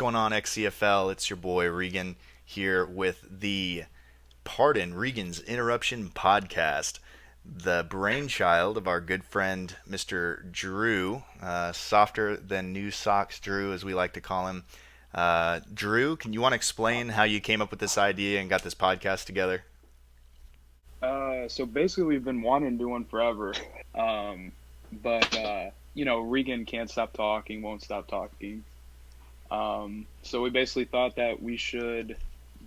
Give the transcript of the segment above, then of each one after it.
going on, XCFL? It's your boy Regan here with the Pardon Regan's Interruption podcast, the brainchild of our good friend Mr. Drew, softer than new socks Drew, as we like to call him. Drew, can you want to explain how you came up with this idea and got this podcast together? So basically, we've been wanting to do one forever, but Regan can't stop talking, won't stop talking. So we basically thought that we should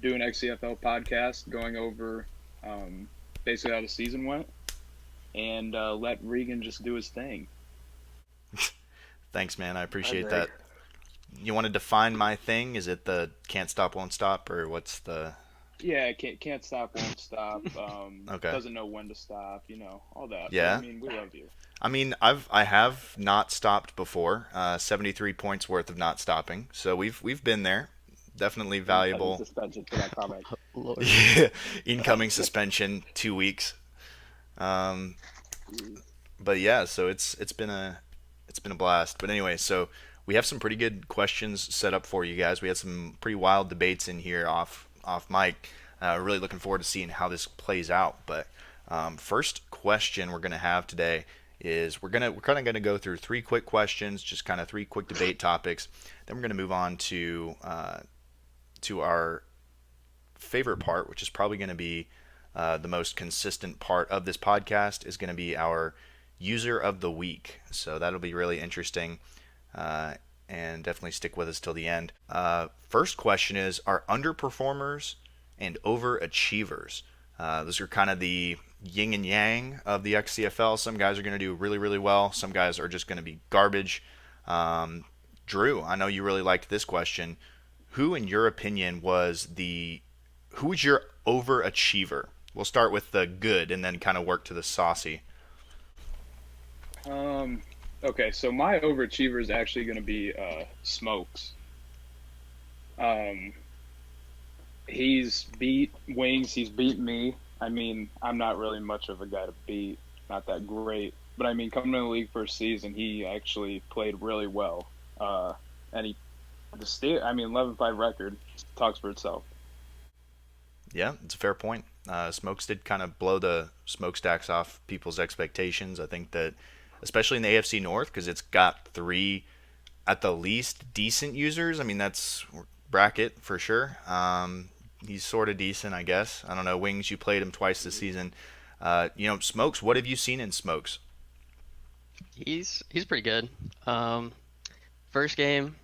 do an XCFL podcast going over basically how the season went, and let Regan just do his thing. Thanks, man. I appreciate that. You want to define my thing? Is it the can't stop, won't stop, or what's the? Yeah, can't stop, won't stop. Okay. Doesn't know when to stop. All that. Yeah. But, I mean, we love you. I mean, I have not stopped before. 73 points worth of not stopping. So we've been there. Definitely valuable. Suspension for that comment. Yeah, incoming suspension, 2 weeks. But yeah, so it's been a blast. But anyway, so we have some pretty good questions set up for you guys. We had some pretty wild debates in here off mic. Really looking forward to seeing how this plays out. But first question we're gonna have today is we're kind of gonna go through three quick questions, just kind of three quick debate topics. Then we're gonna move on to our favorite part, which is probably going to be the most consistent part of this podcast, is going to be our user of the week. So that'll be really interesting, and definitely stick with us till the end. First question is, are underperformers and overachievers? Those are kind of the yin and yang of the XCFL. Some guys are going to do really, really well. Some guys are just going to be garbage. Drew, I know you really liked this question. Who, in your opinion, was your overachiever? We'll start with the good and then kind of work to the saucy. Okay, so my overachiever is actually going to be Smokes. He's beat Wings. He's beat me. I mean, I'm not really much of a guy to beat. Not that great. But, I mean, coming in the league first season, he actually played really well. And he 11-5 record talks for itself. Yeah, it's a fair point. Smokes did kind of blow the smokestacks off people's expectations. I think that, especially in the AFC North, because it's got three, at the least, decent users. I mean, that's Brackett for sure. He's sort of decent, I guess. I don't know. Wings, you played him twice this season. Smokes, what have you seen in Smokes? He's pretty good. First game,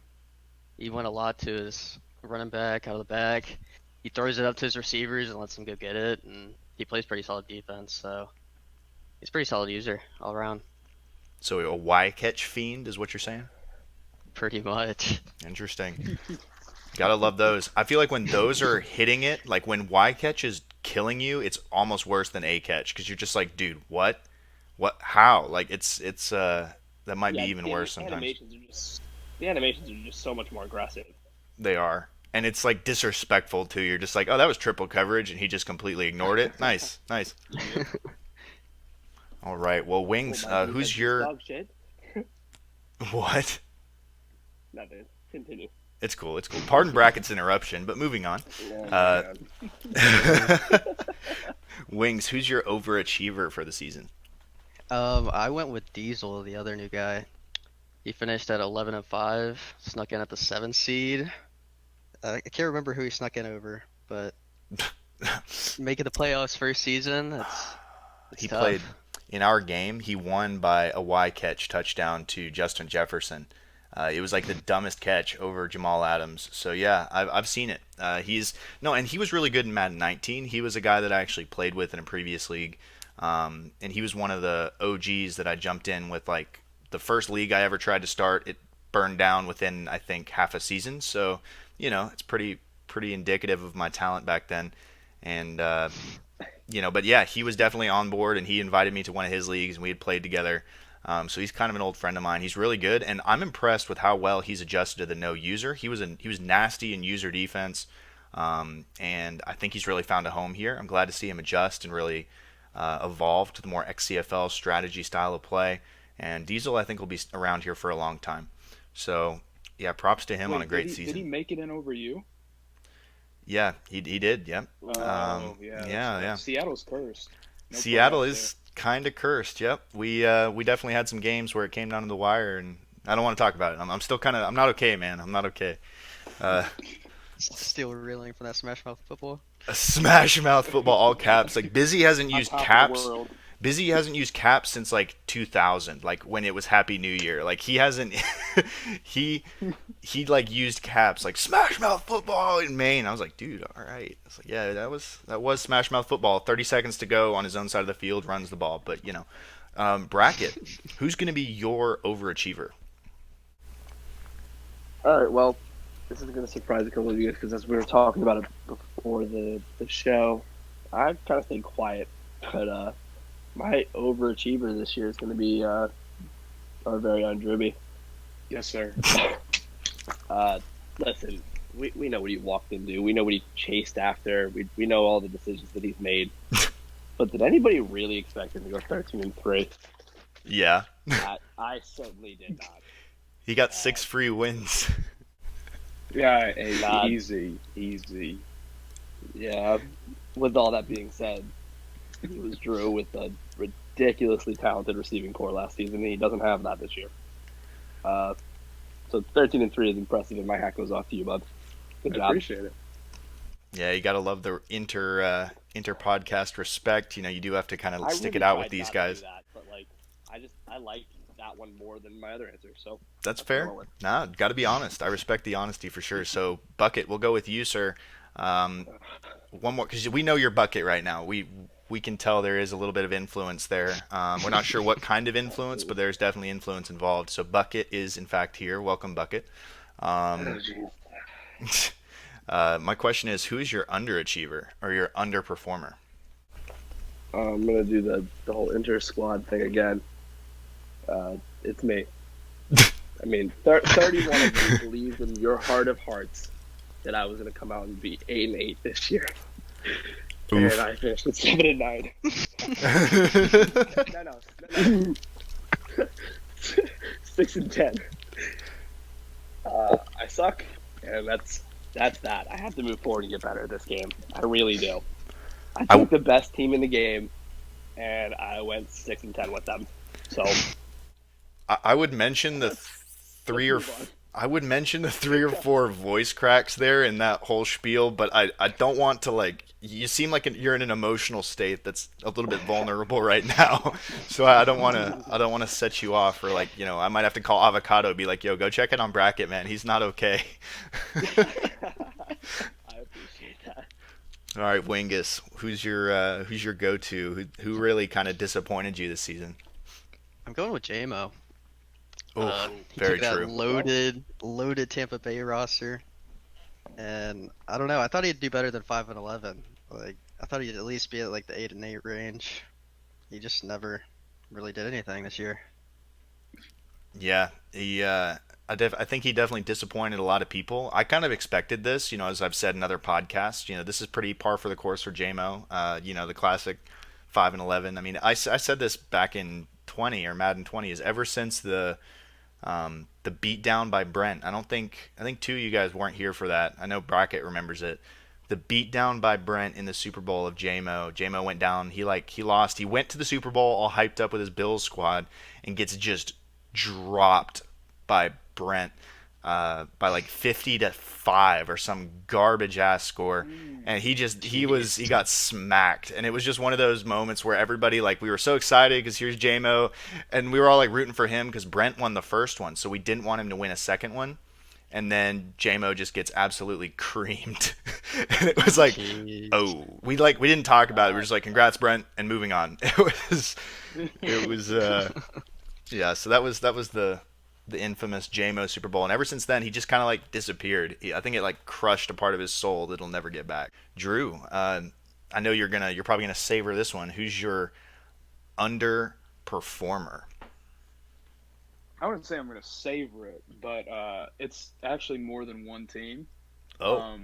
he went a lot to his running back out of the back. He throws it up to his receivers and lets them go get it, and he plays pretty solid defense. So he's a pretty solid user all around. So a Y catch fiend is what you're saying? Pretty much. Interesting. Gotta love those. I feel like when those are hitting it, like when Y catch is killing you, it's almost worse than A catch, because you're just like, dude, what, how? Like it's that might be even worse sometimes. The animations are just so much more aggressive. They are. And it's like disrespectful too. You're just like, oh, that was triple coverage, and he just completely ignored it. Nice. All right. Well, Wings, who's your... Dog shit. What? Nothing. Continue. It's cool. Pardon Brackett's interruption, but moving on. Wings, who's your overachiever for the season? I went with Diesel, the other new guy. He finished at 11-5, snuck in at the 7th seed. I can't remember who he snuck in over, but making the playoffs first season, it's tough. Played in our game. He won by a Y catch touchdown to Justin Jefferson. It was like the dumbest catch over Jamal Adams. So yeah, I've seen it. And he was really good in Madden 19. He was a guy that I actually played with in a previous league, and he was one of the OGs that I jumped in with. Like the first league I ever tried to start, it burned down within, I think, half a season. So it's pretty indicative of my talent back then. And but yeah, he was definitely on board, and he invited me to one of his leagues, and we had played together. So he's kind of an old friend of mine. He's really good, and I'm impressed with how well he's adjusted to the no user. He was nasty in user defense, and I think he's really found a home here. I'm glad to see him adjust and really evolve to the more XCFL strategy style of play. And Diesel, I think, will be around here for a long time. So Yeah, props to him on a Wait, great did he season. make it in over you? Yeah, he did. Yeah. Oh, yeah, that's Yeah, right. yeah. Seattle's cursed. No Seattle playoffs there. is kind of cursed. Yep. We definitely had some games where it came down to the wire, and I don't want to talk about it. I'm still I'm not okay, man. I'm not okay. Uh, Still reeling from that Smash Mouth football. Smash Mouth football, all caps. Like Busy hasn't On used top of the caps. world. Busy hasn't used caps since like 2000, like when it was Happy New Year. Like he hasn't. he he like used caps like Smash Mouth football in Maine. I was like, dude, all right. I was like, yeah, that was Smash Mouth football. 30 seconds to go on his own side of the field, runs the ball. But Brackett, who's gonna be your overachiever? All right, well, this is going to surprise a couple of you guys because as we were talking about it before the show, I kind of stayed quiet. But my overachiever this year is going to be our very own Drewby. Yes, sir. Listen, we know what he walked into. We know what he chased after. We know all the decisions that he's made. But did anybody really expect him to go 13-3? Yeah, I certainly did not. he got 6 free wins. Yeah, hey, God. easy. Yeah. With all that being said, he was Drew with a ridiculously talented receiving core last season, and he doesn't have that this year. So 13-3 is impressive, and my hat goes off to you, bud. Good I job. appreciate it. Yeah, you gotta love the inter podcast respect. You do have to kind of I stick really it out tried with these not to guys. do that, but I like that one more than my other answer. So That's what I fair. went with. Nah, got to be honest. I respect the honesty for sure. So, Bucket, we'll go with you, sir. One more, because we know your Bucket right now. We can tell there is a little bit of influence there. We're not sure what kind of influence, but there's definitely influence involved. So, Bucket is, in fact, here. Welcome, Bucket. Oh, geez. My question is, who is your underachiever or your underperformer? I'm gonna do the whole inter squad thing again. It's me. I mean, 31 of you believed in your heart of hearts that I was gonna come out and be 8-8 this year, Oof. and I finished with 7-9. No. 6-10. I suck, and that's that. I have to move forward and get better this game. I really do. I took the best team in the game, and I went 6-10 with them. So I would mention the three or move on. I would mention the 3 or 4 voice cracks there in that whole spiel, but I don't want to you seem like you're in an emotional state that's a little bit vulnerable right now. So I don't want to set you off, or I might have to call Avocado and be like, yo, go check it on Bracket, man. He's not okay. I appreciate that. All right, Wingus, who's your go-to? Who really kind of disappointed you this season? I'm going with JMO. Oh, He very took that true. loaded Tampa Bay roster, and I don't know. I thought he'd do better than 5-11. I thought he'd at least be at the 8-8 range. He just never really did anything this year. Yeah, I think he definitely disappointed a lot of people. I kind of expected this, as I've said in other podcasts. This is pretty par for the course for JMO. The classic 5-11. I mean, I said this back in 20 or Madden 20 is ever since the beatdown by Brent. I think 2 of you guys weren't here for that. I know Brackett remembers it. The beatdown by Brent in the Super Bowl of JMO. JMO went down. He lost. He went to the Super Bowl all hyped up with his Bills squad and gets just dropped by Brent by 50-5 or some garbage ass score, and he got smacked. And it was just one of those moments where everybody we were so excited because here's JMO, and we were all rooting for him because Brent won the first one, so we didn't want him to win a second one. And then JMO just gets absolutely creamed, and it was Jeez. oh, we didn't talk about it. We were just congrats Brent and moving on. It was yeah. So that was the infamous JMO Super Bowl, and ever since then he just kind of disappeared. I think it crushed a part of his soul that'll never get back. Drew, I know you're probably gonna savor this one. Who's your underperformer? I wouldn't say I'm going to savor it, but it's actually more than one team. Oh,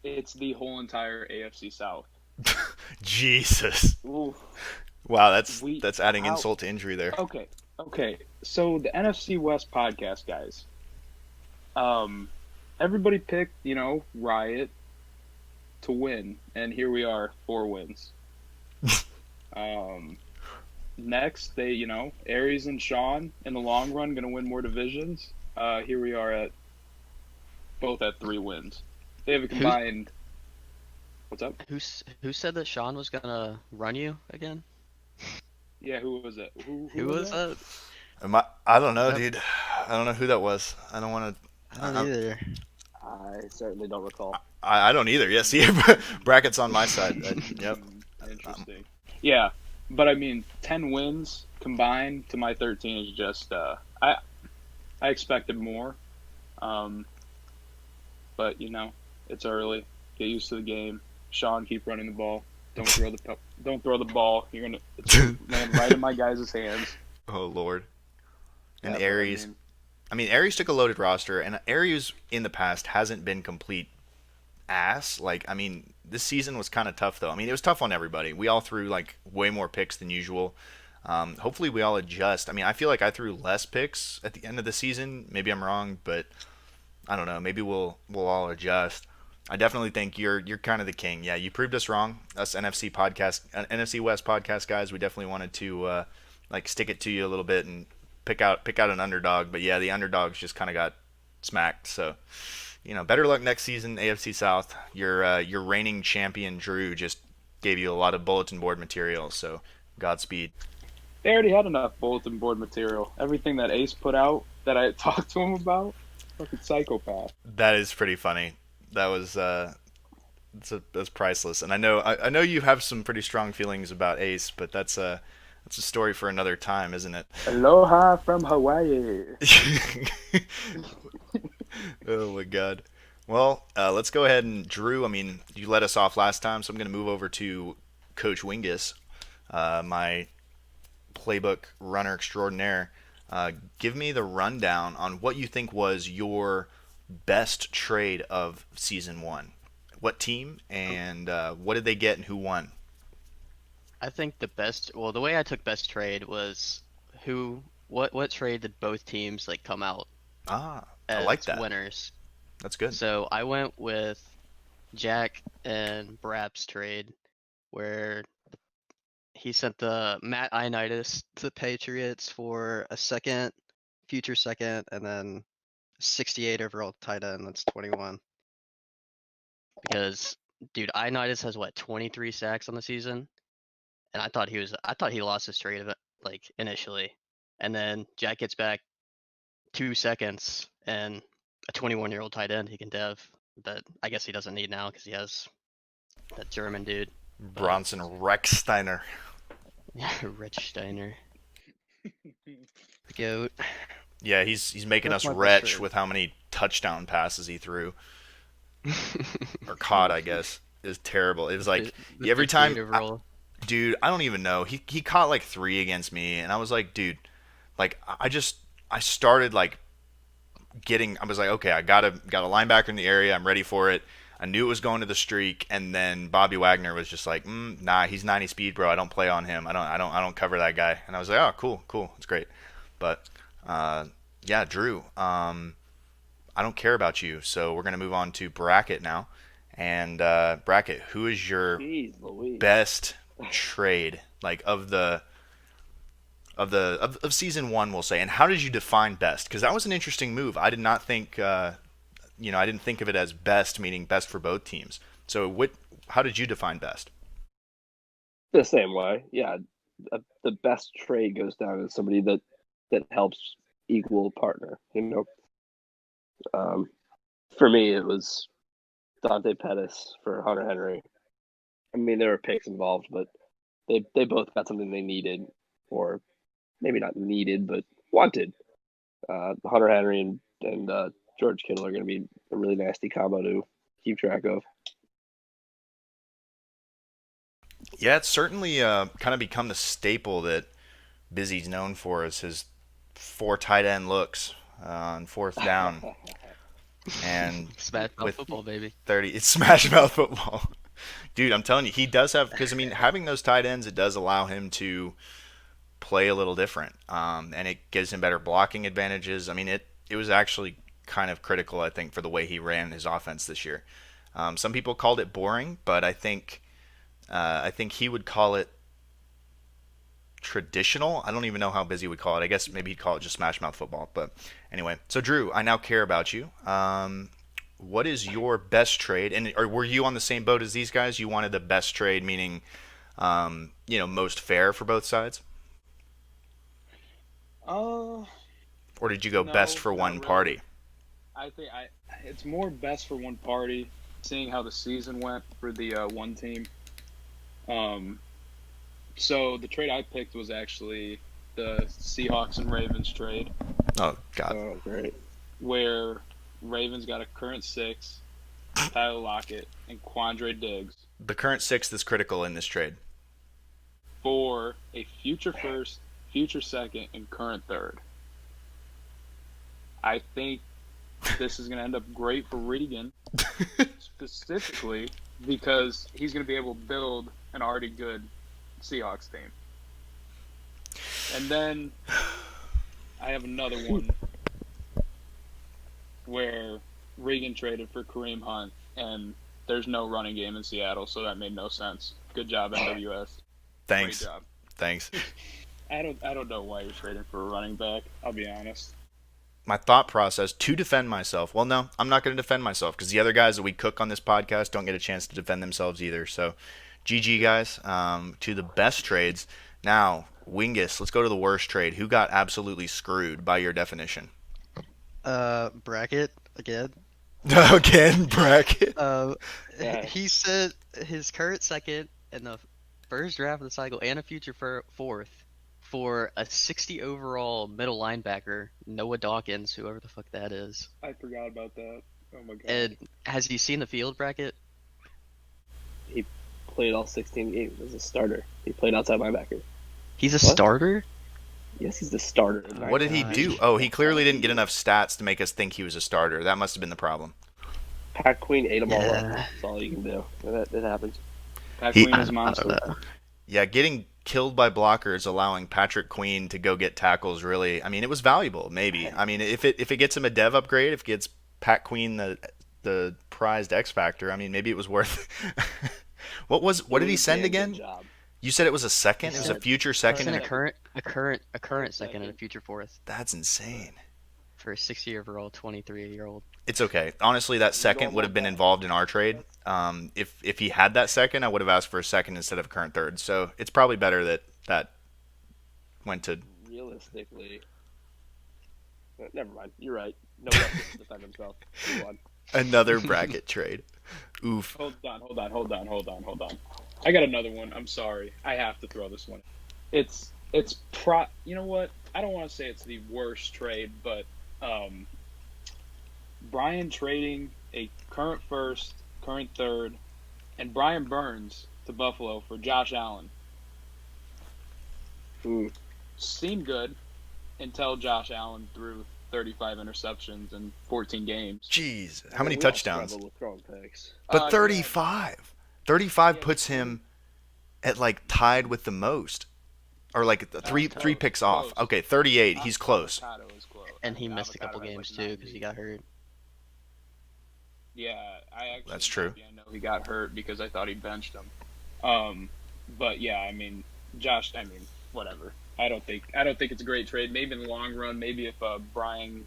It's the whole entire AFC South. Jesus! Ooh. Wow, that's adding How- insult to injury there. Okay. So the NFC West podcast guys, Um, everybody picked, Riot to win, and here we are, 4 wins. Um, next, Aries and Sean in the long run going to win more divisions. Here we are at both at 3 wins. They have a Who combined. What's up? who said that Sean was gonna run you again? Yeah, who was it? Who Who was was that? that? I don't know, That dude. I don't know who that was. I don't want I to. don't either. I certainly don't recall. I don't either. Yeah, see, brackets on my side. Yep. Interesting. Yeah, but I mean, 10 wins combined to my 13 is just. I expected more, um, but it's early. Get used to the game. Sean, keep running the ball. Don't throw the ball. It's gonna land right in my guys' hands. Oh Lord. And Yeah, but Aries. Aries took a loaded roster, and Aries in the past hasn't been complete ass. This season was kind of tough, though. It was tough on everybody. We all threw like way more picks than usual. Hopefully, we all adjust. I feel like I threw less picks at the end of the season. Maybe I'm wrong, but I don't know. Maybe we'll all adjust. I definitely think you're kind of the king. Yeah, you proved us wrong. Us NFC West podcast guys. We definitely wanted to stick it to you a little bit and pick out an underdog. But yeah, the underdogs just kind of got smacked. So better luck next season, AFC South. Your reigning champion Drew just gave you a lot of bulletin board material. So Godspeed. They already had enough bulletin board material. Everything that Ace put out that I talked to him about, fucking psychopath. That is pretty funny. That was that's priceless. And I know you have some pretty strong feelings about Ace, but that's a story for another time, isn't it? Aloha from Hawaii. Oh my God. Well, let's go ahead and Drew. You let us off last time, so I'm going to move over to Coach Wingus, my playbook runner extraordinaire. Give me the rundown on what you think was your best trade of season one. What team and what did they get and who won? I think the way I took best trade was what trade did both teams like come out Ah, I like as that. winners? That's good. So I went with Jack and Brap's trade, where he sent the Matt Ioannidis to the Patriots for a future second, and then 68 overall tight end. That's 21. Because, dude, Ioannidis has 23 sacks on the season, and I thought he lost his trade like initially, and then Jack gets back 2 seconds and a 21-year-old tight end he can dev that I guess he doesn't need now because he has that German dude. But Bronson Rechsteiner. yeah, Rich Steiner, the goat. Yeah, he's making That's us my best retch trade. with how many touchdown passes he threw or caught. I guess is terrible. It was like The every 58 time, overall. dude. I don't even know. He caught like three against me, and I was like, dude, like I started like getting. I was like, okay, I got a linebacker in the area. I'm ready for it. I knew it was going to the streak, and then Bobby Wagner was just like, nah, he's 90 speed, bro. I don't play on him. I don't cover that guy. And I was like, oh, cool, it's great. But yeah, Drew, I don't care about you, so we're gonna move on to Brackett now. And Brackett, who is your Jeez Louise. best trade, like of season one, we'll say? And how did you define best? Because that was an interesting move. I did not think, I didn't think of it as best, meaning best for both teams. So how did you define best? The same way, yeah. The best trade goes down as somebody that helps equal partner. For me, it was Dante Pettis for Hunter Henry. There were picks involved, but they both got something they needed, or maybe not needed, but wanted. Hunter Henry and George Kittle are going to be a really nasty combo to keep track of. Yeah, it's certainly kind of become the staple that Busy's known for, is his four tight end looks on fourth down. And Smash mouth with football, baby. 30, it's smash mouth football. Dude, I'm telling you, he does have, because having those tight ends, it does allow him to play a little different, and it gives him better blocking advantages. It was actually kind of critical, I think, for the way he ran his offense this year. Some people called it boring, but I think he would call it traditional. I don't even know how Busy would call it. I guess maybe he'd call it just smash mouth football. But anyway, so Drew, I now care about you. What is your best trade? And or were you on the same boat as these guys? You wanted the best trade, meaning most fair for both sides? Uh, Or did you go no, best for not one really. party? I think it's more best for one party, seeing how the season went for the one team. So the trade I picked was actually the Seahawks and Ravens trade, Oh God. Oh, great. where Ravens got a current 6, Tyler Lockett, and Quandre Diggs The current sixth is critical in this trade. for a future first, future second, and current third. I think this is going to end up great for Regan, specifically because he's going to be able to build an already good Seahawks team. And then I have another one where Regan traded for Kareem Hunt, and there's no running game in Seattle, so that made no sense. Good job, NWS. Thanks. Great job. Thanks. I don't know why you're trading for a running back. I'll be honest. My thought process to defend myself. Well, no, I'm not going to defend myself because the other guys that we cook on this podcast don't get a chance to defend themselves either. So, GG guys, to the best trades. Now, Wingus, let's go to the worst trade. Who got absolutely screwed by your definition? Brackett again. Again, Brackett. Yeah. He said his current second in the first draft of the cycle and a future fourth for a 60 overall middle linebacker, Noah Dawkins, whoever the fuck that is. I forgot about that. Oh my god. And has he seen the field, Brackett? He played all 16 games as a starter. He played outside linebacker. He's a What? starter? Yes, he's the starter. What did he God. do? Oh, he clearly didn't get enough stats to make us think he was a starter. That must have been the problem. Pat Queen ate them all up. Yeah. That's all you can do. It happens. Pat he- Queen is I monster. don't know. Yeah, getting killed by blockers, allowing Patrick Queen to go get tackles, really. I mean, it was valuable. Maybe. I mean, if it gets him a dev upgrade, if it gets Pat Queen the prized X Factor, I mean, maybe it was worth. What did he send again? Good job. You said it was a second. It was a said- future It's second. in and a current second and a future fourth That's insane. for a 60 overall 23-year-old. It's okay. Honestly, that second would have been involved in our trade. If he had that second, I would have asked for a second instead of a current third. So it's probably better that went to. Realistically, never mind. You're right. No one has to defend himself. Move on. Another bracket trade. Oof. Hold on. I got another one. I'm sorry. I have to throw this one. You know what? I don't want to say it's the worst trade, but Brian trading a current first, current third, and Brian Burns to Buffalo for Josh Allen Ooh. seemed good until Josh Allen threw 35 interceptions in 14 games. Jeez. How many We all touchdowns? struggle with throwing picks. But Yeah. 35. 35 Yeah, puts but- him at like tied with the most. Or like three close, picks off. close. Okay, 38. He's close. Avocado is close. And he missed a couple Avocado had, games like, too because he 90. got hurt. Yeah, I actually. That's true. I know he got hurt because I thought he benched him. But yeah, I mean, Josh. I mean, whatever. I don't think it's a great trade. Maybe in the long run, maybe if Brian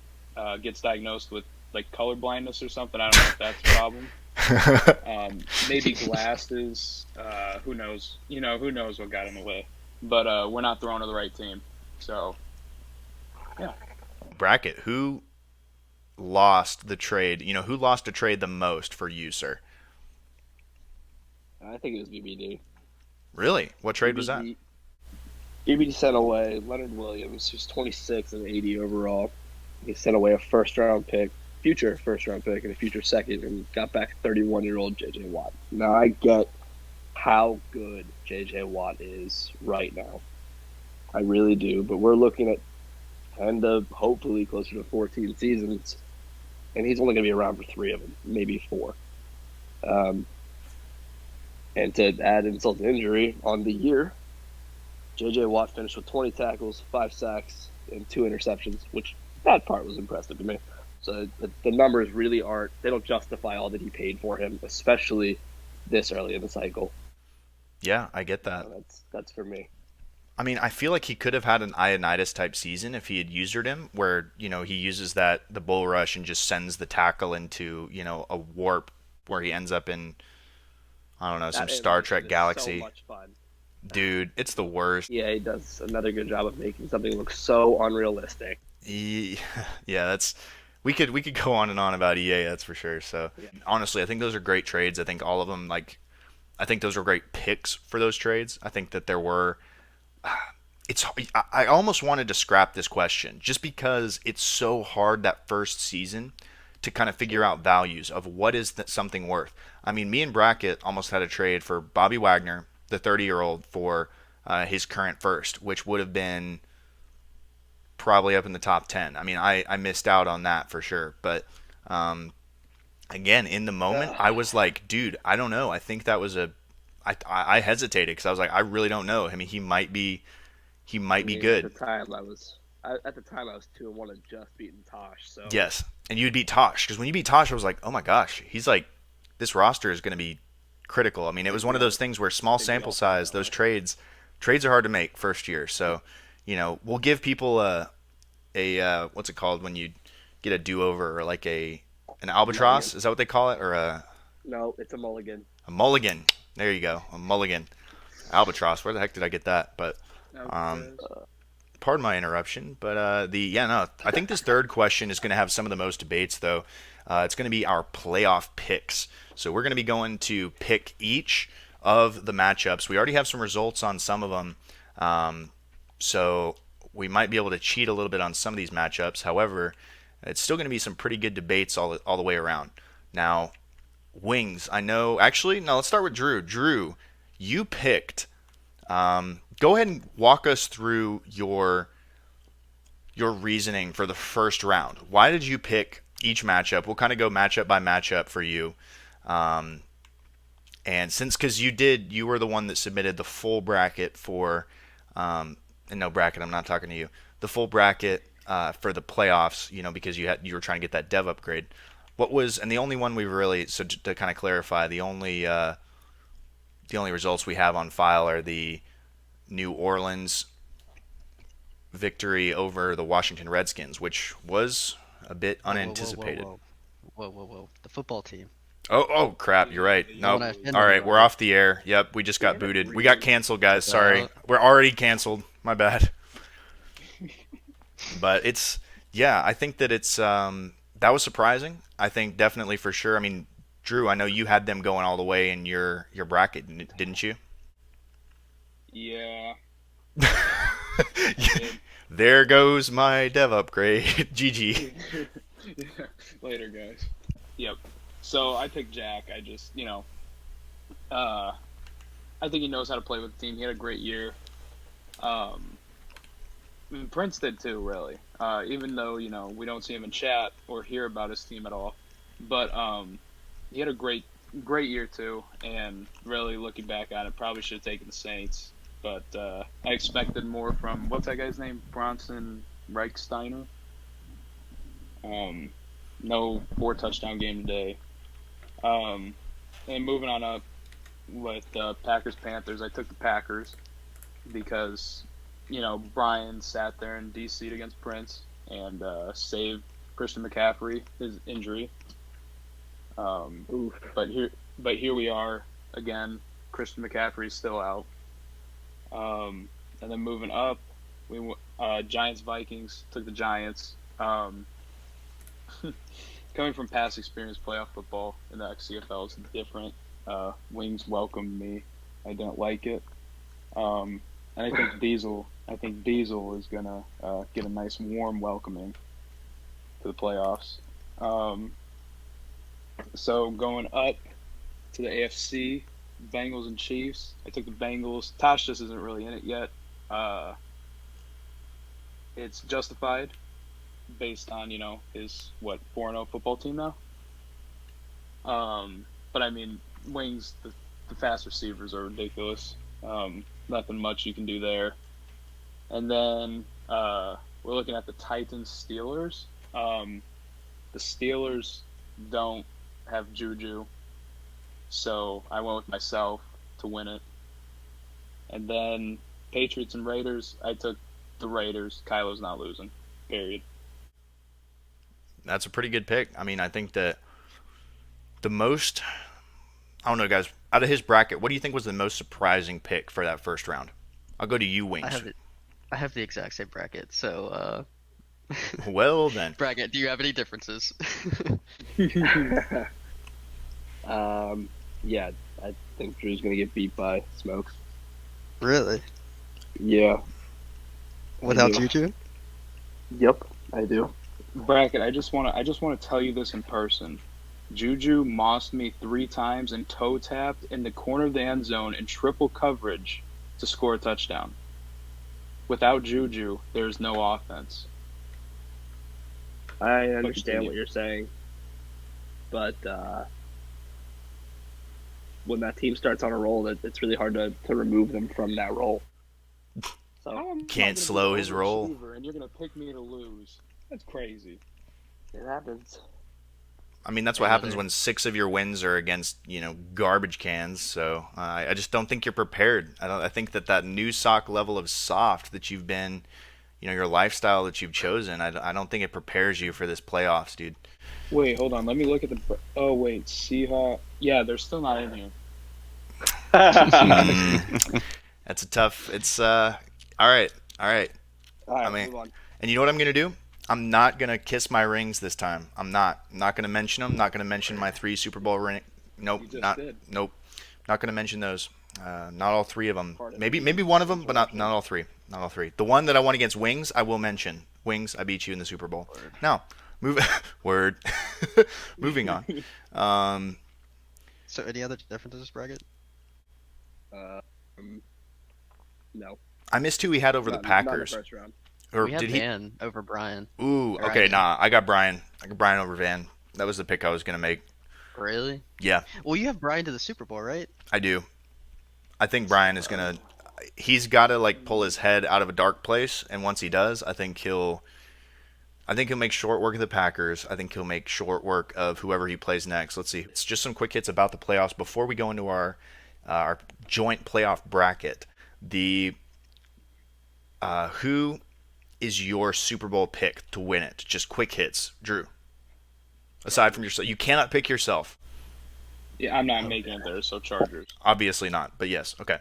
gets diagnosed with like color blindness or something, I don't know if that's a problem. Maybe glasses. Who knows? Who knows what got in the way? But we're not throwing to the right team. So Bracket, who lost the trade? Who lost a trade the most for you, sir? I think it was BBD. Really? What trade was that? BBD sent away Leonard Williams, who's 26 and 80 overall. He sent away a first-round pick, future first-round pick, and a future second, and got back 31-year-old J.J. Watt. Now, I get how good J.J. Watt is right now. I really do, but we're looking at 10 to hopefully closer to 14 seasons, and he's only going to be around for 3 of them, maybe 4. And to add insult to injury, on the year, J.J. Watt finished with 20 tackles, 5 sacks, and 2 interceptions, which that part was impressive to me. So the numbers really aren't. They don't justify all that he paid for him, especially this early in the cycle. Yeah, I get that. So that's for me. I mean, I feel like he could have had an Ioannidis type season if he had usered him, where he uses the bull rush and just sends the tackle into a warp where he ends up in, I don't know, some That Star animation Trek is galaxy. So much fun. Dude, it's the worst. Yeah, he does another good job of making something look so unrealistic. Yeah, that's we could go on and on about EA, that's for sure. So Yeah. honestly, I think those are great trades. I think all of them, I think those were great picks for those trades. I think that there were. I almost wanted to scrap this question just because it's so hard that first season to kind of figure out values of what is something worth. I mean, me and Brackett almost had a trade for Bobby Wagner, the 30-year-old, for his current first, which would have been probably up in the top 10. I mean, I missed out on that for sure. But again, in the moment, I was like, dude, I don't know. I think that was I hesitated because I was like, I really don't know. I mean, he might be good. At the time, I was 2-1 and just beaten Tosh. So Yes, and you'd beat Tosh because when you beat Tosh, I was like, oh my gosh, he's like, this roster is going to be critical. I mean, it was one of those things where small sample size, those trades are hard to make first year. So, we'll give people a what's it called when you get a do-over, or like an albatross? Mulligan. Is that what they call it, or No, it's a mulligan. a mulligan? There you go, a mulligan. Albatross. Where the heck did I get that? But pardon my interruption, but I think this third question is going to have some of the most debates, though. It's going to be our playoff picks. So we're going to be going to pick each of the matchups. We already have some results on some of them, so we might be able to cheat a little bit on some of these matchups. However, it's still going to be some pretty good debates all the way around. Now, Wings, I know. Actually, no, let's start with Drew. Drew, you picked. Go ahead and walk us through your reasoning for the first round. Why did you pick each matchup? We'll kind of go matchup by matchup for you. And because you were the one that submitted the full bracket for, and no bracket, I'm not talking to you, the full bracket for the playoffs, because you were trying to get that dev upgrade. And the only one we really, so to kind of clarify, the only results we have on file are the New Orleans victory over the Washington Redskins, which was a bit unanticipated. Whoa. The football team. Oh, crap, you're right. Nope. All right, we're off the air. Yep, we just got booted. We got canceled, guys. Sorry. We're already canceled. My bad. But I think that that was surprising. I think definitely for sure. I mean, Drew, I know you had them going all the way in your bracket, didn't you? Yeah. There goes my dev upgrade. GG. Yeah. Later, guys. Yep. So I picked Jack. I just, I think he knows how to play with the team. He had a great year. Prince did too, really. Even though, we don't see him in chat or hear about his team at all. But he had a great year too. And really looking back at it, probably should have taken the Saints. But I expected more from, what's that guy's name? Bronson Reichsteiner. No 4-touchdown game today. And moving on up with Packers-Panthers, I took the Packers because, Brian sat there and DC'd against Prince and saved Christian McCaffrey, his injury. But here we are again. Christian McCaffrey's still out. And then moving up, we Giants-Vikings, took the Giants. Coming from past experience playoff football in the XCFL is different. Wings welcomed me. I didn't like it. And I think Diesel is gonna get a nice warm welcoming to the playoffs. So going up to the AFC, Bengals and Chiefs. I took the Bengals. Tosh just isn't really in it yet. It's justified based on, his 4-0 football team now. But I mean, Wings, the fast receivers are ridiculous. Nothing much you can do there. And then we're looking at the Titans Steelers. The Steelers don't have Juju, so I went with myself to win it. And then Patriots and Raiders, I took the Raiders. Kylo's not losing. Period. That's a pretty good pick. I mean, I think that the most, I don't know, guys, out of his bracket, what do you think was the most surprising pick for that first round? I'll go to you, I Wings. have it. I have the exact same bracket. So, Well, then. bracket, do you have any differences? Yeah, I think Drew's gonna get beat by Smokes. Really? Yeah. Without do. Juju? Yep, I do. Bracket, I just want to tell you this in person. Juju mossed me 3 times and toe tapped in the corner of the end zone in triple coverage to score a touchdown. Without Juju, there's no offense. I understand continue. what you're saying, but when that team starts on a roll, it's really hard to remove them from that roll. So I'm not Can't gonna be slow the his roll. overachiever, and you're gonna pick me to lose. That's crazy. it happens. I mean, that's what happens when 6 of your wins are against, garbage cans. So I just don't think you're prepared. I think that new sock level of soft that you've been, your lifestyle that you've chosen, I don't think it prepares you for this playoffs, dude. Wait, hold on. Let me look at the. Oh wait, Seahawks. Yeah, they're still not in here. That's a tough. It's all right, all right. All right, I mean- move on. And you know what I'm gonna do? I'm not gonna kiss my rings this time. I'm not gonna mention them. Not gonna mention my 3 Super Bowl ring. Nope, You just not did. nope. Not gonna mention those. Not all 3 of them. Part of Maybe it. one of them, but not all 3. Not all 3. The one that I won against Wings, I will mention. Wings, I beat you in the Super Bowl. Now, move word. Moving on. So, any other differences, bracket? No, I missed who he had over the not in Packers. the first round. Or We had did he? Van over Brian. Ooh, Or okay, I- nah. I got Brian. I got Brian over Van. That was the pick I was gonna make. Really? Yeah, Well, you have Brian to the Super Bowl, right? I do. I think Brian is gonna. He's got to pull his head out of a dark place, and once he does, I think he'll make short work of the Packers. I think he'll make short work of whoever he plays next. Let's see. It's just some quick hits about the playoffs before we go into our joint playoff bracket. The who is your Super Bowl pick to win it? Just quick hits, Drew. Aside from yourself, you cannot pick yourself. Yeah, I'm not making it there. So Chargers. Obviously not, but yes, okay.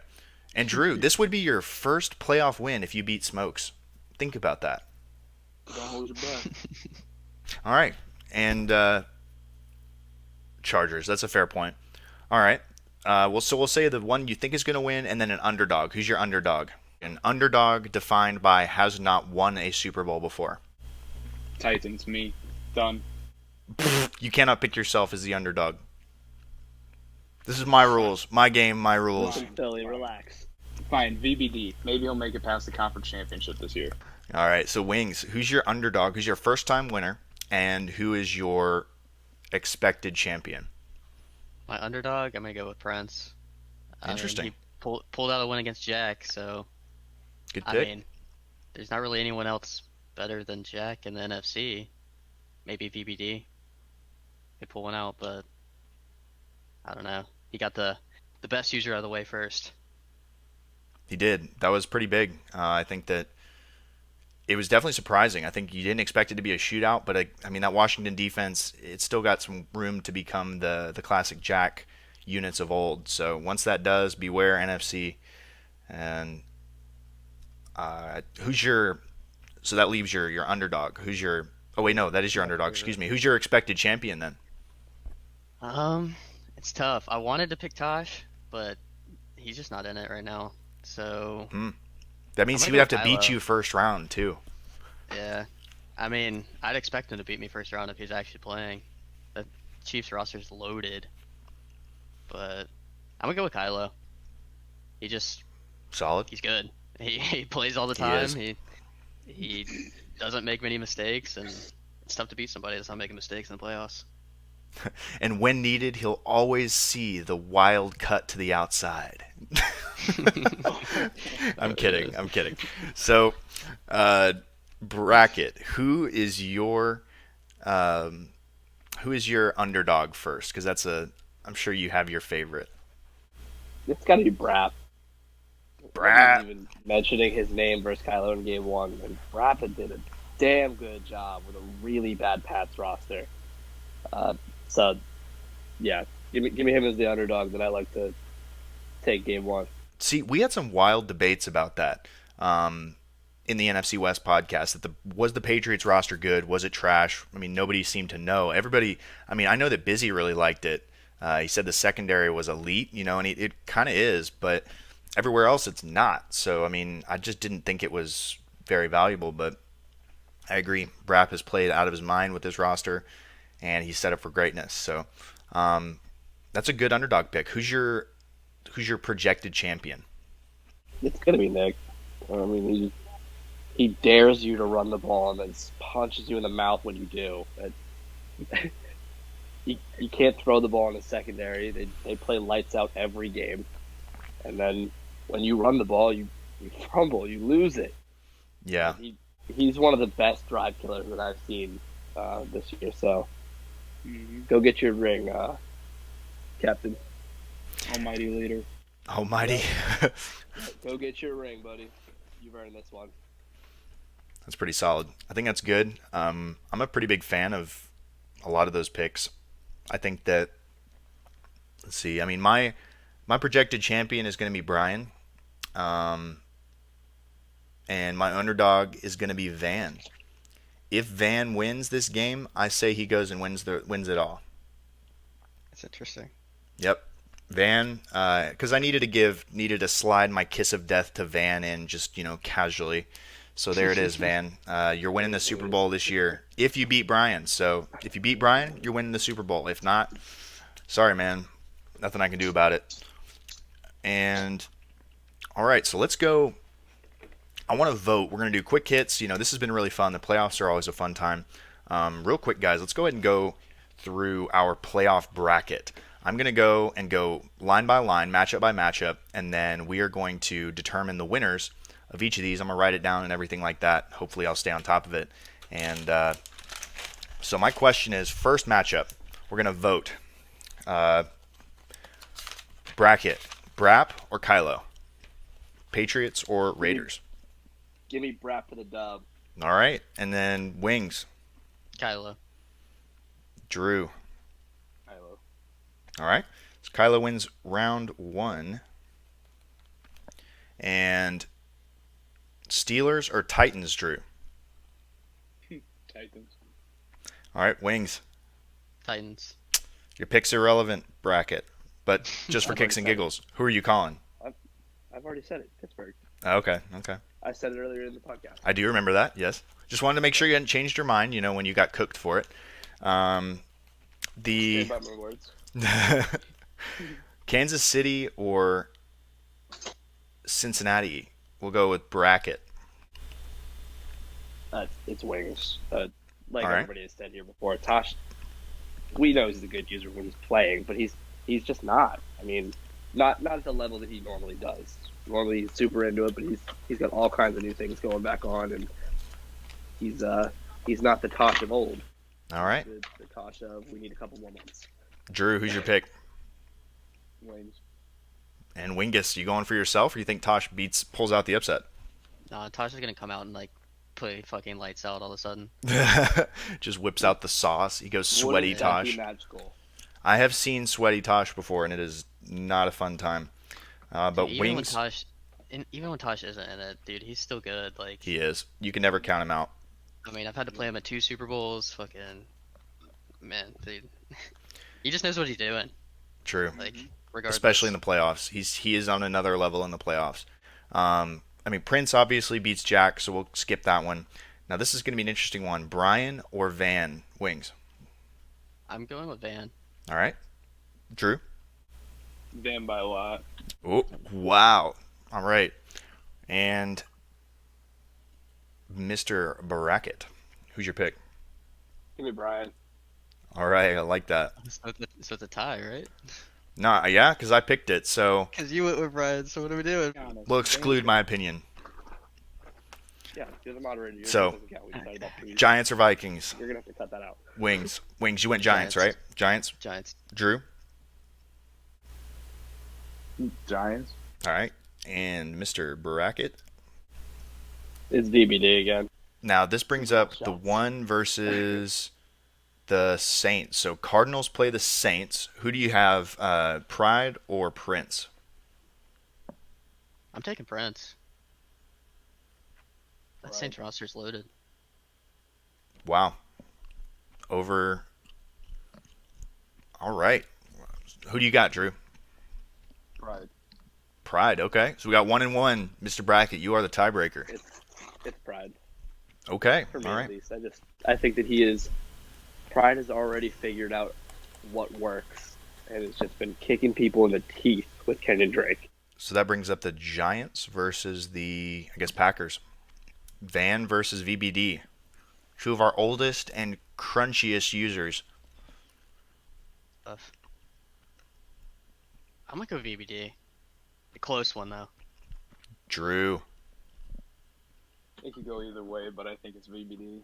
And Drew, this would be your first playoff win if you beat Smokes. Think about that. Don't hold your breath. All right, and Chargers. That's a fair point. All right. We'll say the one you think is going to win, and then an underdog. Who's your underdog? An underdog defined by has not won a Super Bowl before. Titans. Me. Done. You cannot pick yourself as the underdog. This is my rules, my game, my rules. Fine. Philly, relax. Fine. VBD. Maybe he'll make it past the conference championship this year. All right, so Wings, who's your underdog? Who's your first-time winner? And who is your expected champion? My underdog, I'm gonna go with Prince. Interesting. He pulled out a win against Jack, so Good I pick. mean, there's not really anyone else better than Jack in the NFC. Maybe VBD. They pull one out, but I don't know. He got the best user out of the way first. He did. That was pretty big. I think that it was definitely surprising. I think you didn't expect it to be a shootout, but I mean that Washington defense, it's still got some room to become the classic Jack units of old. So once that does, beware NFC. And who's your? So that leaves your underdog. Who's your? Oh wait, no, that is your underdog. Excuse me. Who's your expected champion then? It's tough. I wanted to pick Tosh, but he's just not in it right now. So That means I'm he gonna would go have to beat Kylo. you first round too. yeah, I mean, I'd expect him to beat me first round if he's actually playing. The Chiefs roster's loaded, but I'm gonna go with Kylo. He's Solid. good. He plays all the He time. is. He doesn't make many mistakes, and it's tough to beat somebody that's not making mistakes in the playoffs. And when needed, he'll always see the wild cut to the outside. I'm kidding. I'm kidding. So, bracket. Who is your Who is your underdog first? Because I'm sure you have your favorite. It's got to be Brap. Brap. Even mentioning his name versus Kylo in game 1, and Brap did a damn good job with a really bad Pats roster. So, yeah, give me him as the underdog. Then I like to take game 1. See, we had some wild debates about that in the NFC West podcast. Was the Patriots roster good? Was it trash? I mean, nobody seemed to know. Everybody. I mean, I know that Busy really liked it. He said the secondary was elite, and it kind of is, but everywhere else it's not. So, I mean, I just didn't think it was very valuable, but I agree. Brap has played out of his mind with this roster, and he's set up for greatness. So, that's a good underdog pick. Who's your projected champion? It's gonna be Nick. I mean, he dares you to run the ball and then punches you in the mouth when you do. You can't throw the ball in the secondary. They play lights out every game, and then when you run the ball, you fumble, you lose it. Yeah, he's one of the best drive killers that I've seen this year. So go get your ring, Captain. Almighty leader. Almighty. Go get your ring, buddy. You've earned this one. That's pretty solid. I think that's good. I'm a pretty big fan of a lot of those picks. I think that, let's see, I mean, my projected champion is going to be Brian. And my underdog is going to be Van. If Van wins this game, I say he goes and wins it all. That's interesting. Yep. Van, because I needed to slide my kiss of death to Van in just, casually. So there it is, Van. You're winning the Super Bowl this year if you beat Brian. So if you beat Brian, you're winning the Super Bowl. If not, sorry, man. Nothing I can do about it. And, all right, so let's go. I want to vote. We're going to do quick hits. This has been really fun. The playoffs are always a fun time. Real quick, guys, let's go ahead and go through our playoff bracket. I'm going to go line by line, matchup by matchup, and then we are going to determine the winners of each of these. I'm going to write it down and everything like that. Hopefully I'll stay on top of it. And so my question is, first matchup, we're going to vote. Bracket, Brap or Kylo? Patriots or Raiders? Give me Brap for the dub. All right. And then Wings. Kylo. Drew. Kylo. All right. So Kylo wins round 1. And Steelers or Titans, Drew? Titans. All right, Wings. Titans. Your pick's irrelevant, Bracket. But just for kicks and giggles, who are you calling? I've already said it. Pittsburgh. Okay. I said it earlier in the podcast. I do remember that, yes. Just wanted to make sure you hadn't changed your mind, when you got cooked for it. Stand by my words. Kansas City or Cincinnati? We'll go with Bracket. It's Wings. All right. Everybody has said here before, Tosh, we know he's a good user when he's playing, but he's just not. I mean, not at the level that he normally does. Normally he's super into it, but he's got all kinds of new things going back on, and he's not the Tosh of old. All right. The Tosh of we need a couple more months. Drew, who's your pick? Wings. And Wingus, you going for yourself, or you think Tosh pulls out the upset? No, Tosh is gonna come out and play fucking lights out all of a sudden. Just whips out the sauce. He goes sweaty Wouldn't that be Tosh. magical? I have seen sweaty Tosh before, and it is not a fun time. But Dude, Wings, even when Tosh isn't in it, dude, he's still good. he is. You can never count him out. I mean, I've had to play him at 2 Super Bowls. Fucking man, dude, he just knows what he's doing. True. Regardless. Especially in the playoffs. He is on another level in the playoffs. I mean, Prince obviously beats Jack, so we'll skip that one. Now, this is going to be an interesting one. Brian or Van? Wings. I'm going with Van. All right. Drew? Van by a lot. Oh, wow. All right. And Mr. Brackett. Who's your pick? Give me Brian. All right, I like that. So it's a tie, right? No, yeah, because I picked it, so Because you went with Brian, so what are we doing? we'll exclude my opinion. Yeah, you're the moderator. Your So, team doesn't count. We decided about previous. Giants or Vikings? You're gonna have to cut that out. Wings. Wings. You went Giants, right? Giants. Giants. Drew. Giants. All right. And Mr. Brackett. It's VBD again. Now this brings up the Shots. one versus the Saints. So Cardinals play the Saints. Who do you have? Pride or Prince? I'm taking Prince. That Right. Saints roster's loaded. Wow. Over. All right. Who do you got, Drew? Pride. Pride. Okay. So we got 1-1. Mr. Brackett, you are the tiebreaker. It's Pride Okay. for me All at right. least. I think that Pride has already figured out what works, and it's just been kicking people in the teeth with Kenyon Drake. So that brings up the Giants versus the, I guess, Packers. Van versus VBD. Two of our oldest and crunchiest users. Tough. I'm gonna go VBD. A close one though. Drew. It could go either way, but I think it's VBD.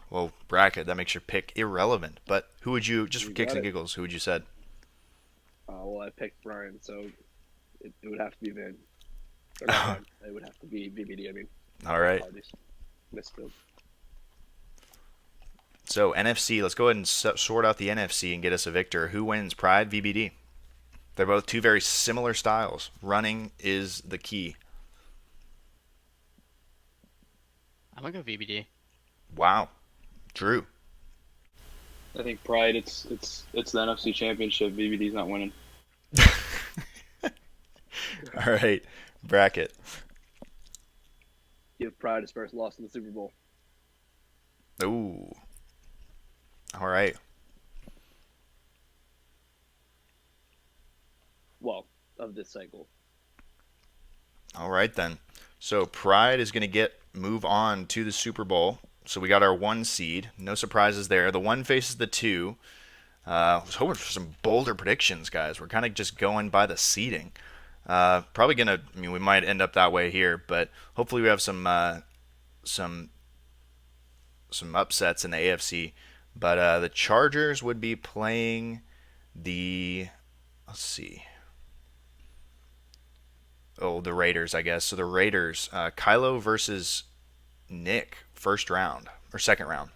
Well, Brackett, that makes your pick irrelevant. But who would you, just for You kicks got and it. giggles, who would you said? Well, I picked Brian, so it would have to be Vin. Or not Vin. It would have to be VBD. I mean, All right. apologies. Misspelled. So NFC, let's go ahead and sort out the NFC and get us a victor. Who wins, Pride, VBD? They're both two very similar styles. Running is the key. I'm gonna go VBD. Wow. Drew. I think Pride. It's the NFC Championship. VBD's not winning. All right. Brackett. Give Pride his first loss in the Super Bowl. Ooh. All right. Well, of this cycle. All right then. So Pride is going to move on to the Super Bowl. So we got our 1 seed. No surprises there. The 1 faces the 2. I was hoping for some bolder predictions, guys. We're kind of just going by the seeding. Probably going to, I mean, we might end up that way here, but hopefully we have some upsets in the AFC. But the Chargers would be playing the, let's see. Oh, the Raiders, I guess. So the Raiders, Kylo versus Nick, first round or second round.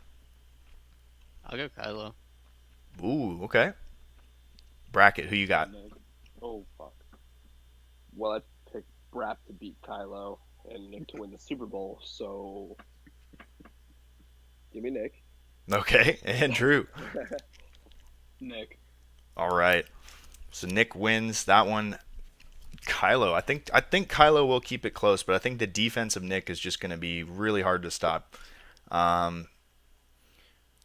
I'll go Kylo. Ooh, okay. Bracket, who you got? Oh, fuck. Well, I picked Brap to beat Kylo and Nick to win the Super Bowl, so give me Nick. Okay, and Drew. Nick. All right. So Nick wins that one. Kylo, I think Kylo will keep it close, but I think the defense of Nick is just going to be really hard to stop. So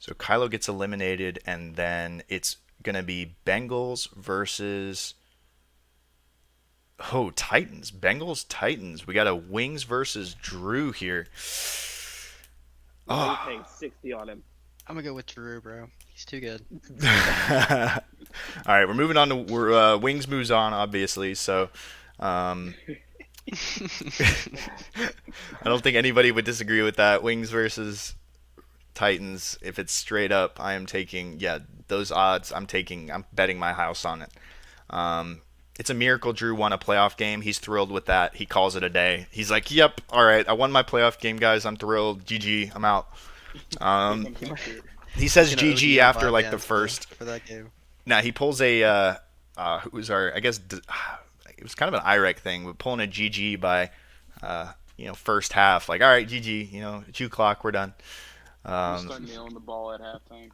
Kylo gets eliminated, and then it's going to be Bengals versus Titans. Bengals Titans. We got a Wings versus Drew here. I'm paying 60 on him. I'm gonna go with Drew, bro. He's too good. All right, we're moving on to Wings moves on, obviously. So, I don't think anybody would disagree with that. Wings versus Titans. If it's straight up, I am taking those odds. I'm betting my house on it. It's a miracle Drew won a playoff game. He's thrilled with that. He calls it a day. He's like, "Yep, all right, I won my playoff game, guys. I'm thrilled. GG, I'm out." He says Gonna GG OD after on like the Vans first. for that game. Now he pulls a who was our, I guess it was kind of an IREC thing, but pulling a GG by first half, like, all right, GG, 2 o'clock, we're done. Start nailing the ball at halftime.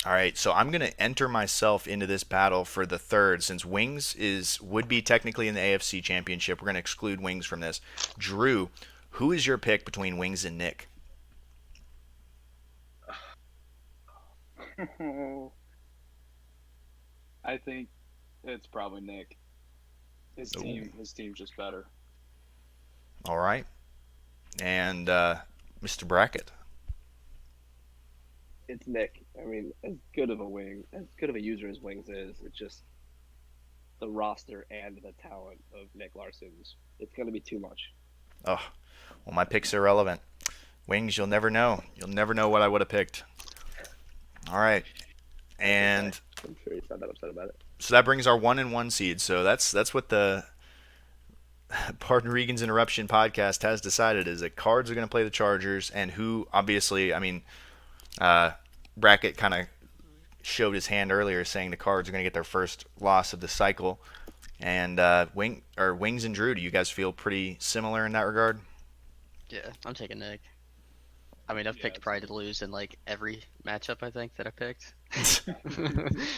All right, so I'm gonna enter myself into this battle for the third, since Wings would be technically in the AFC Championship. We're gonna exclude Wings from this. Drew, who is your pick between Wings and Nick? I think it's probably Nick. His team's just better. All right, and Mr. Brackett. It's Nick. I mean, as good of a user as Wings is, it's just the roster and the talent of Nick Larson's. It's going to be too much. Oh, Well, my pick's irrelevant. Wings, you'll never know. You'll never know what I would have picked. All right. And I'm sure he's not that upset about it. so that brings our 1-1 seed. So that's what the Pardon Regan's Interruption podcast has decided is that Cards are going to play the Chargers, and who obviously, I mean, Brackett kind of showed his hand earlier saying the Cards are going to get their first loss of the cycle. And Wings and Drew, do you guys feel pretty similar in that regard? Yeah, I'm taking Nick. I mean, I've picked Pride to lose in like every matchup I think that I picked.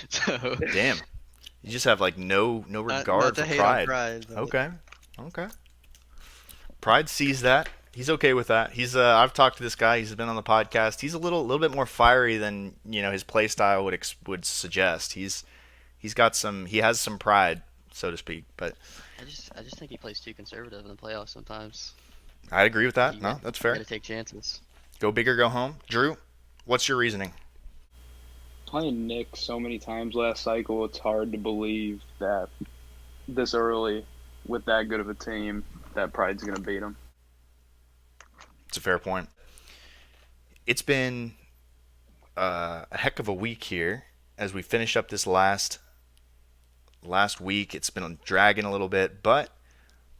So Damn. You just have like no regard not for to hate Pride. on Pride. But Okay. Pride sees that. He's okay with that. He's I've talked to this guy. He's been on the podcast. He's a little bit more fiery than his play style would suggest. He has some pride, so to speak. But I just think he plays too conservative in the playoffs sometimes. I'd agree with that. You No, got- that's You fair. gotta take chances. Go big or go home. Drew, what's your reasoning? Playing Nick so many times last cycle, it's hard to believe that this early, with that good of a team, that Pride's going to beat him. It's a fair point. It's been a heck of a week here as we finish up this last week. It's been dragging a little bit, but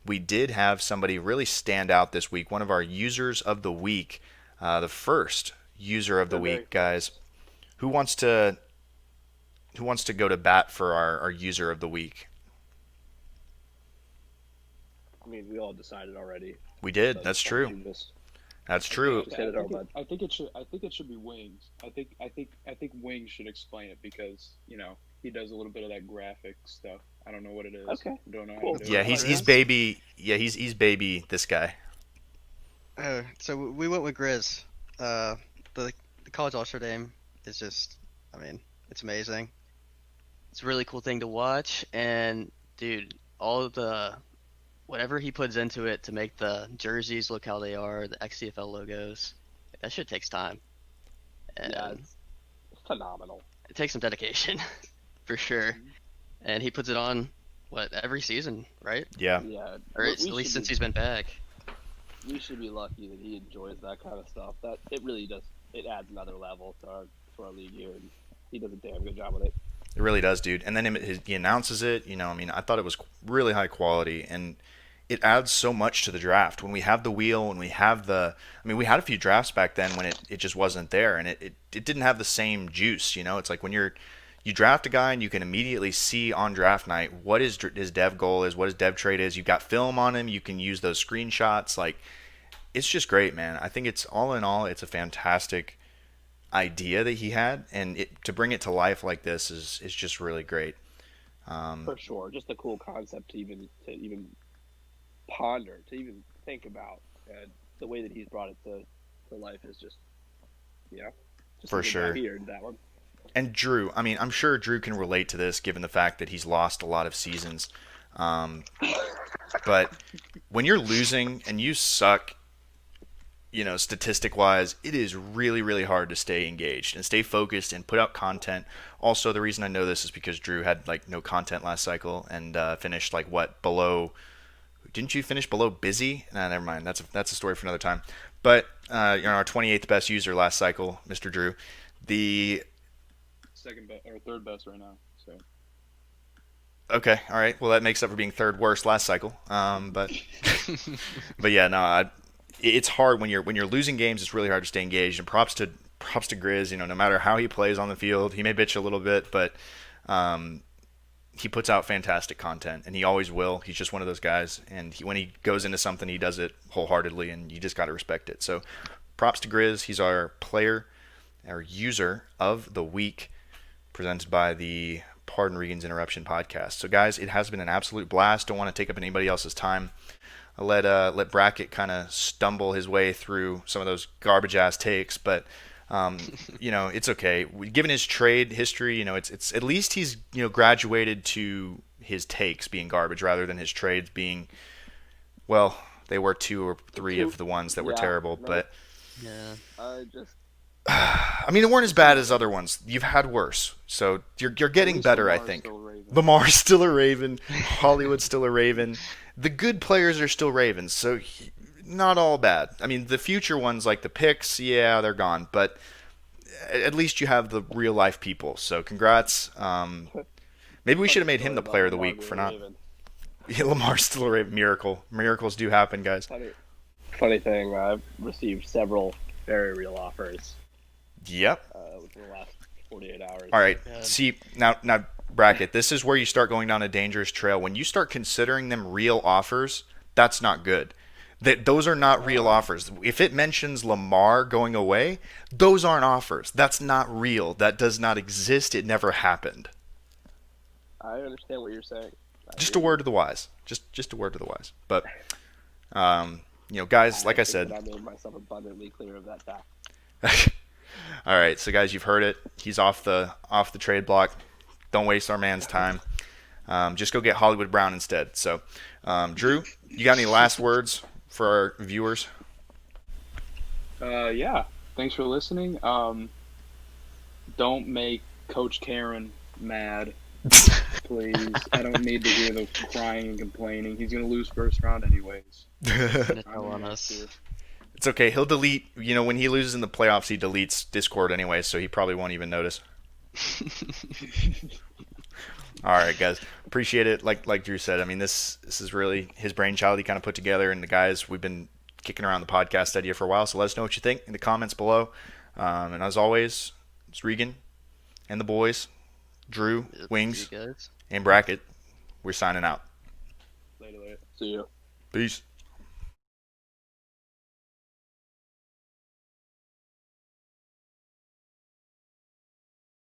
we did have somebody really stand out this week. One of our users of the week, the first user of the week, guys. Who wants to go to bat for our user of the week? I mean, we all decided already. We did. That's true. That's true. Just hit it, bud. I think it should be Wings. I think Wings should explain it because he does a little bit of that graphic stuff. I don't know what it is. Okay. Don't know Cool. how to do Yeah, it. he's baby. Yeah, he's baby. This guy. So we went with Grizz. The college All-Star game is just, I mean, it's amazing. It's a really cool thing to watch, and dude, all of the whatever he puts into it to make the jerseys look how they are, the XCFL logos, that shit takes time. And Yeah, it's phenomenal. it takes some dedication, for sure. And he puts it on, every season, right? Yeah. Yeah. Or at least since he's been back. We should be lucky that he enjoys that kind of stuff. That it really does. It adds another level to our league here, and he does a damn good job with it. It really does, dude. And then he announces it. I mean, I thought it was really high quality, and it adds so much to the draft. When we have the wheel, when we have we had a few drafts back then when it just wasn't there, and it didn't have the same juice. It's like when you draft a guy and you can immediately see on draft night what his dev goal is, what his dev trade is. You've got film on him. You can use those screenshots. Like, it's just great, man. I think it's all in all, it's a fantastic idea that he had, and to bring it to life like this is just really great. For sure, just a cool concept to even ponder, to even think about, and the way that he's brought it to life is just For a good sure. Here in that one. And Drew, I mean, I'm sure Drew can relate to this given the fact that he's lost a lot of seasons. But when you're losing and you suck, statistic-wise, it is really, really hard to stay engaged and stay focused and put out content. Also, the reason I know this is because Drew had no content last cycle and finished below. Didn't you finish below busy? Nah, never mind. That's a story for another time. But our 28th best user last cycle, Mr. Drew, the Second best or third best right now. So okay, all right. Well, that makes up for being third worst last cycle. But yeah, no, it's hard when you're losing games. It's really hard to stay engaged. And props to Grizz. No matter how he plays on the field, he may bitch a little bit, but he puts out fantastic content, and he always will. He's just one of those guys, and when he goes into something, he does it wholeheartedly, and you just got to respect it. So, props to Grizz. He's our user of the week, presented by the Pardon Regan's Interruption podcast. So, guys, it has been an absolute blast. Don't want to take up anybody else's time. I'll let Brackett kind of stumble his way through some of those garbage ass takes, but it's okay. Given his trade history, it's at least he's graduated to his takes being garbage rather than his trades being, well, they were 2 or 3 of the ones that were terrible, but Yeah. I mean, they weren't as bad as other ones. You've had worse, so you're getting better, I think. Lamar's still a Raven. Hollywood's still a Raven. The good players are still Ravens. So not all bad. I mean, the future ones like the picks, yeah, they're gone, but at least you have the real life people. So congrats. Maybe we should have made him the player of the week for not. Yeah, Lamar's still a miracle. Miracles do happen, guys. Funny thing, I've received several very real offers Yep. within the last 48 hours. All right. Yeah. See, now, Brackett, this is where you start going down a dangerous trail. When you start considering them real offers, that's not good. Those are not real offers. If it mentions Lamar going away, those aren't offers. That's not real. That does not exist. It never happened. I understand what you're saying. Just a word to the wise. Just a word to the wise. But, guys, like I said. I made myself abundantly clear of that fact. All right, so guys, you've heard it. He's off the trade block. Don't waste our man's time. Just go get Hollywood Brown instead. So, Drew, you got any last words for our viewers? Yeah. Thanks for listening. Don't make Coach Karen mad, please. I don't need to hear the crying and complaining. He's gonna lose first round anyways. Tell on us. It's okay. He'll delete. When he loses in the playoffs, he deletes Discord anyway, so he probably won't even notice. All right, guys. Appreciate it. Like Drew said, I mean, this is really his brainchild. He kind of put together, and the guys, we've been kicking around the podcast idea for a while. So let us know what you think in the comments below. And as always, it's Regan and the boys, Drew, Wings, and Brackett. We're signing out. Later. See you. Peace.